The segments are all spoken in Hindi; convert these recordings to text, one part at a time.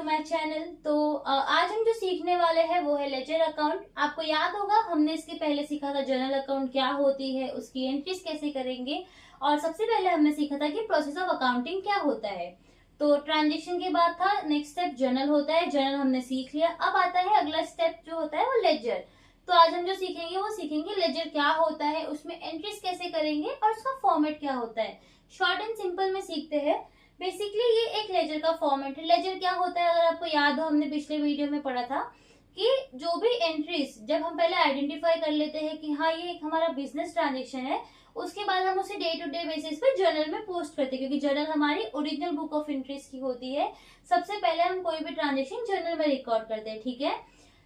My channel. तो आज हम जो सीखने वाले हैं वो है लेजर अकाउंट। आपको याद होगा हमने इसके पहले सीखा था जर्नल अकाउंट क्या होती है, उसकी एंट्रीज कैसे करेंगे, और सबसे पहले हमने सीखा था कि प्रोसेस ऑफ अकाउंटिंग क्या होता है। तो ट्रांजेक्शन के बाद था नेक्स्ट स्टेप जर्नल होता है, जर्नल हमने सीख लिया। अब आता है अगला स्टेप जो होता है वो लेजर। तो आज हम जो सीखेंगे वो सीखेंगे लेजर क्या होता है, उसमें एंट्रीज कैसे करेंगे और उसका फॉर्मेट क्या होता है। शॉर्ट एंड सिंपल में सीखते हैं। बेसिकली ये एक लेजर का फॉर्मेट है। लेजर क्या होता है, अगर आपको याद हो हमने पिछले वीडियो में पढ़ा था कि जो भी एंट्रीज जब हम पहले आइडेंटिफाई कर लेते हैं कि हाँ ये एक हमारा बिजनेस ट्रांजेक्शन है, उसके बाद हम उसे डे टू डे बेसिस पे जर्नल में पोस्ट करते हैं, क्योंकि जर्नल हमारी ओरिजिनल बुक ऑफ एंट्रीज की होती है। सबसे पहले हम कोई भी ट्रांजेक्शन जर्नल में रिकॉर्ड करते हैं, ठीक है।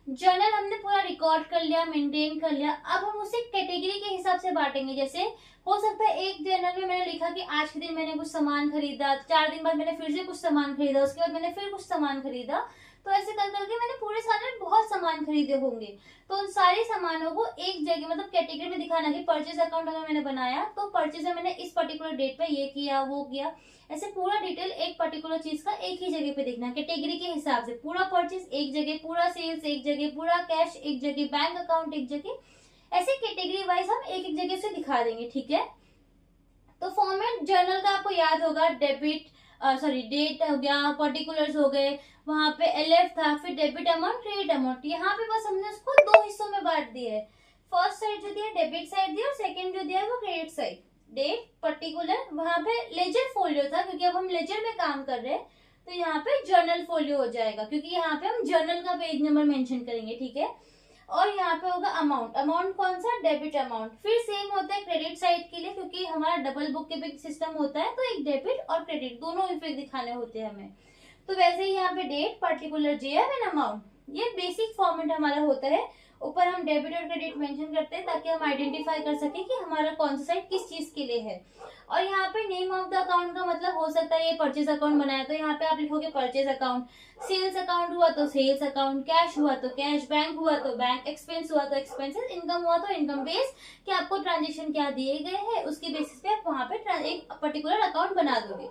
जर्नल हमने पूरा रिकॉर्ड कर लिया, मेंटेन कर लिया। अब हम उसे कैटेगरी के हिसाब से बांटेंगे। जैसे हो सकता है एक जर्नल में मैंने लिखा कि आज के दिन मैंने कुछ सामान खरीदा, 4 दिन बाद मैंने फिर से कुछ सामान खरीदा, उसके बाद मैंने फिर कुछ सामान खरीदा। तो ऐसे कर करके मैंने पूरे साल में बहुत सामान खरीदे होंगे। तो उन सारे सामानों को एक जगह मतलब कैटेगरी में दिखाना कि परचेज अकाउंट अगर मैंने बनाया तो परचेज में मैंने इस पर्टिकुलर डेट पे ये किया वो किया। ऐसे पूरा डिटेल एक पर्टिकुलर चीज का एक ही जगह पे दिखना, कैटेगरी के हिसाब से। पूरा परचेज एक जगह, पूरा सेल्स एक जगह, पूरा कैश एक जगह, बैंक अकाउंट एक जगह, ऐसे कैटेगरी वाइज हम एक एक जगह से दिखा देंगे, ठीक है। तो फॉर्मेट जर्नल का आपको याद होगा, डेबिट डेट हो गया, पर्टिकुलर्स हो गए, वहां पे एलएफ था, फिर डेबिट अमाउंट, क्रेडिट अमाउंट। यहाँ पे बस हमने उसको 2 हिस्सों में बांट दिया है। फर्स्ट साइड जो दिया डेबिट साइड दिया, और सेकंड जो दिया है वो क्रेडिट साइड। डेट पर्टिकुलर, वहां पे लेजर फोलियो था, क्योंकि अब हम लेजर में काम कर रहे हैं तो यहाँ पे जर्नल फोलियो हो जाएगा, क्योंकि यहाँ पे हम जर्नल का पेज नंबर मेंशन करेंगे, ठीक है। और यहाँ पे होगा अमाउंट। अमाउंट कौन सा, डेबिट अमाउंट। फिर सेम होता है क्रेडिट साइड के लिए, क्योंकि हमारा डबल बुक के सिस्टम होता है, तो एक डेबिट और क्रेडिट दोनों इफेक्ट दिखाने होते हैं हमें। तो वैसे ही यहाँ पे date particular JF and amount, ये बेसिक फॉर्मेट हमारा होता है। ऊपर हम डेबिट और क्रेडिट मेंशन करते हैं ताकि हम आइडेंटिफाई कर सके कि हमारा कौन सा साइड किस चीज के लिए है। और यहाँ पे नेम ऑफ द अकाउंट का मतलब हो सकता है ये परचेज अकाउंट बनाया तो यहाँ पे आप लिखोगे परचेज अकाउंट, सेल्स अकाउंट हुआ तो सेल्स अकाउंट, कैश हुआ तो कैश, बैंक हुआ तो बैंक, एक्सपेंस हुआ तो एक्सपेंसेस, इनकम हुआ तो इनकम बेस, कि आपको ट्रांजेक्शन क्या दिए गए हैं उसके बेसिस पे आप वहां पे एक पर्टिकुलर अकाउंट बना दोगे।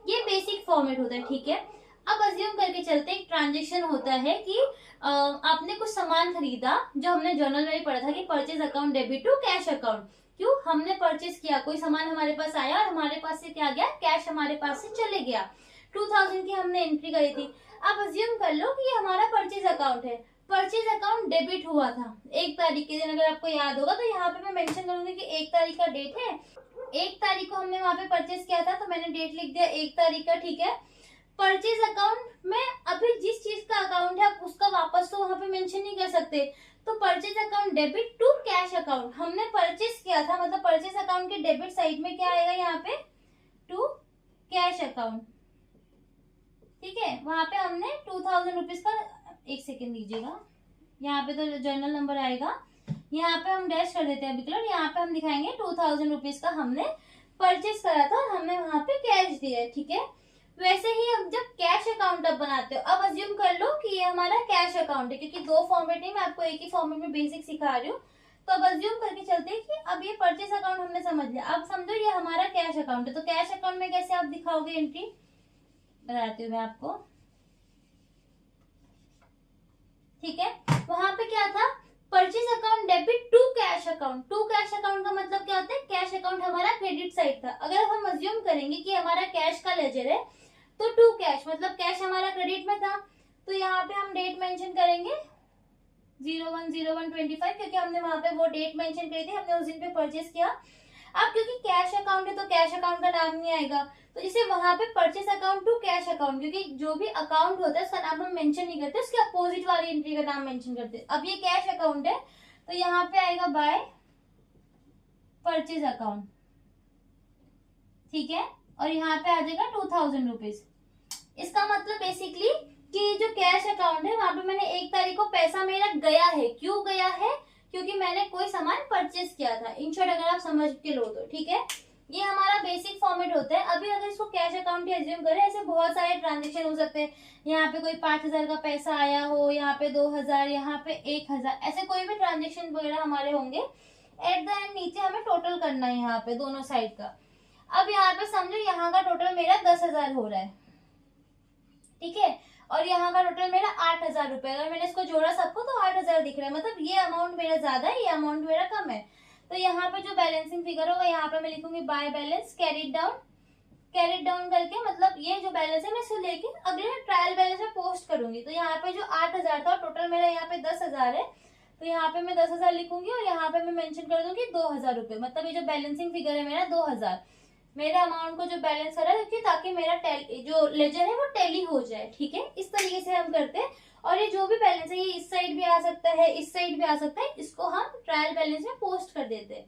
ये बेसिक फॉर्मेट होता है, ठीक है। अब अज्यूम करके चलते एक ट्रांजेक्शन होता है कि आपने कुछ सामान खरीदा, जो हमने जर्नल में भी पढ़ा था कि purchase account debit to cash account. क्यों, हमने परचेज किया, कोई सामान हमारे पास आया और हमारे पास से क्या गया, कैश हमारे पास से चले गया। 2000 की हमने एंट्री करी थी। अब अज्यूम कर लो कि ये हमारा परचेज अकाउंट है। परचेज अकाउंट डेबिट हुआ था 1 तारीख के दिन, अगर आपको याद होगा तो यहाँ पे मैं मेंशन करूंगी कि 1 तारीख का डेट है। 1 तारीख को हमने वहां पे परचेज किया था, तो मैंने डेट लिख दिया 1 तारीख का, ठीक है। परचेज अकाउंट में अभी जिस चीज का अकाउंट है आप उसका वापस तो वहां पे मेंशन नहीं कर सकते। तो purchase account debit to cash account, हमने परचेज किया था, मतलब परचेज अकाउंट के डेबिट साइड में क्या आएगा यहाँ पे, टू कैश अकाउंट, ठीक है। वहां पे हमने 2000 रुपीज का, एक सेकेंड दीजिएगा, यहाँ पे तो जर्नल नंबर आएगा, यहाँ पे हम डैश कर देते हैं अभी कलर, यहाँ पे हम दिखाएंगे 2000 रुपीज का हमने परचेज करा था और हमने वहां पे कैश दिया है, ठीक है। वैसे ही हम जब कैश अकाउंट अब बनाते हो, अब अज्यूम कर लो कि ये हमारा कैश अकाउंट है, क्योंकि 2 फॉर्मेट नहीं, मैं आपको एक ही फॉर्मेट में बेसिक सिखा रही हूँ। तो अब अज्यूम करके चलते हैं कि अब ये परचेज अकाउंट हमने समझ लिया। अब समझो ये हमारा कैश अकाउंट है, तो कैश अकाउंट में कैसे आप दिखाओगे एंट्री, बताती हूँ मैं आपको, ठीक है। वहां पे क्या था, purchase account debit to cash account. To cash account का मतलब क्या होता है, कैश अकाउंट हमारा क्रेडिट साइड था। अगर हम अज्यूम करेंगे कि हमारा कैश का लेजर है तो टू कैश मतलब कैश हमारा क्रेडिट में था, तो यहाँ पे हम डेट मेंशन करेंगे 01/01/25, क्योंकि हमने वहां पे वो डेट मेंशन करी थी, हमने उस दिन पे परचेज किया। अब क्योंकि कैश अकाउंट है तो कैश अकाउंट का नाम नहीं आएगा, तो इसे वहां पे purchase account to cash account, क्योंकि जो भी अकाउंट होता है उसका नाम हम मेंशन नहीं करते, उसके अपोजिट वाली एंट्री का नाम मेंशन करते हैं। अब ये कैश अकाउंट है तो यहाँ पे आएगा बाय परचेज अकाउंट, ठीक है। और यहाँ पे आ जाएगा 2000 रुपीज। इसका मतलब बेसिकली कि जो कैश अकाउंट है वहां पे मैंने 1 तारीख को पैसा मेरा गया है। क्यों गया है, क्योंकि मैंने कोई सामान परचेज किया था। इन शॉर्ट अगर आप समझ के लो तो, ठीक है। ये हमारा बेसिक फॉर्मेट होता है। अभी अगर इसको कैश अकाउंट ही एज्यूम करें, ऐसे बहुत सारे ट्रांजेक्शन हो सकते हैं। यहाँ पे कोई 5000 का पैसा आया हो, यहाँ पे 2000, यहाँ पे 1000, ऐसे कोई भी ट्रांजेक्शन वगैरह हमारे होंगे। एट द एंड नीचे हमें टोटल करना है यहाँ पे दोनों साइड का। अब यहाँ पे समझो यहाँ का टोटल मेरा 10,000 हो रहा है, ठीक है। और यहाँ का टोटल मेरा 8,000 रुपए। अगर मैंने इसको जोड़ा सबको तो 8,000 दिख रहा है, मतलब ये अमाउंट मेरा ज्यादा है, ये अमाउंट मेरा कम है। तो यहाँ पे जो बैलेंसिंग फिगर होगा यहाँ पे मैं लिखूंगी बाय बैलेंस कैरिड डाउन करके, मतलब ये जो बैलेंस है मैं इसको लेके अगले ट्रायल बैलेंस में पोस्ट करूंगी। तो यहाँ पे जो 8,000 था टोटल मेरा यहाँ पे 10,000 है, तो यहाँ पे मैं 10,000 लिखूंगी और यहाँ पे मैं मेंशन कर दूंगी 2,000 रुपए, मतलब ये जो बैलेंसिंग फिगर है मेरा 2,000 मेरे अमाउंट को जो बैलेंस कर रहा है, क्योंकि ताकि मेरा जो लेजर है वो टैली हो जाए। ठीक है, इस तरीके से हम करते हैं। और ये जो भी बैलेंस है ये इस साइड भी आ सकता है, इस साइड भी आ सकता है, इसको हम ट्रायल बैलेंस में पोस्ट कर देते हैं।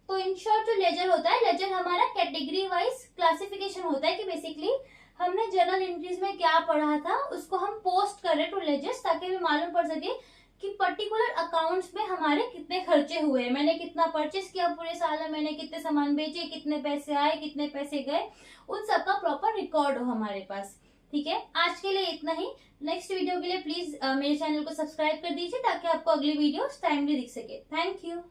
तो इन शॉर्ट जो लेजर होता है, लेजर हमारा कैटेगरी वाइज क्लासिफिकेशन होता है कि बेसिकली हमने जर्नल एंट्रीज में क्या पढ़ा था उसको हम पोस्ट कर रहे टू लेजर्स, ताकि हमें मालूम पड़ सके कि पर्टिकुलर अकाउंट्स में हमारे कितने खर्चे हुए, मैंने कितना परचेस किया पूरे साल में, मैंने कितने सामान बेचे, कितने पैसे आए, कितने पैसे गए, उन सब का प्रॉपर रिकॉर्ड हो हमारे पास। ठीक है, आज के लिए इतना ही। नेक्स्ट वीडियो के लिए प्लीज मेरे चैनल को सब्सक्राइब कर दीजिए ताकि आपको अगली वीडियो टाइमली दिख सके। Thank you.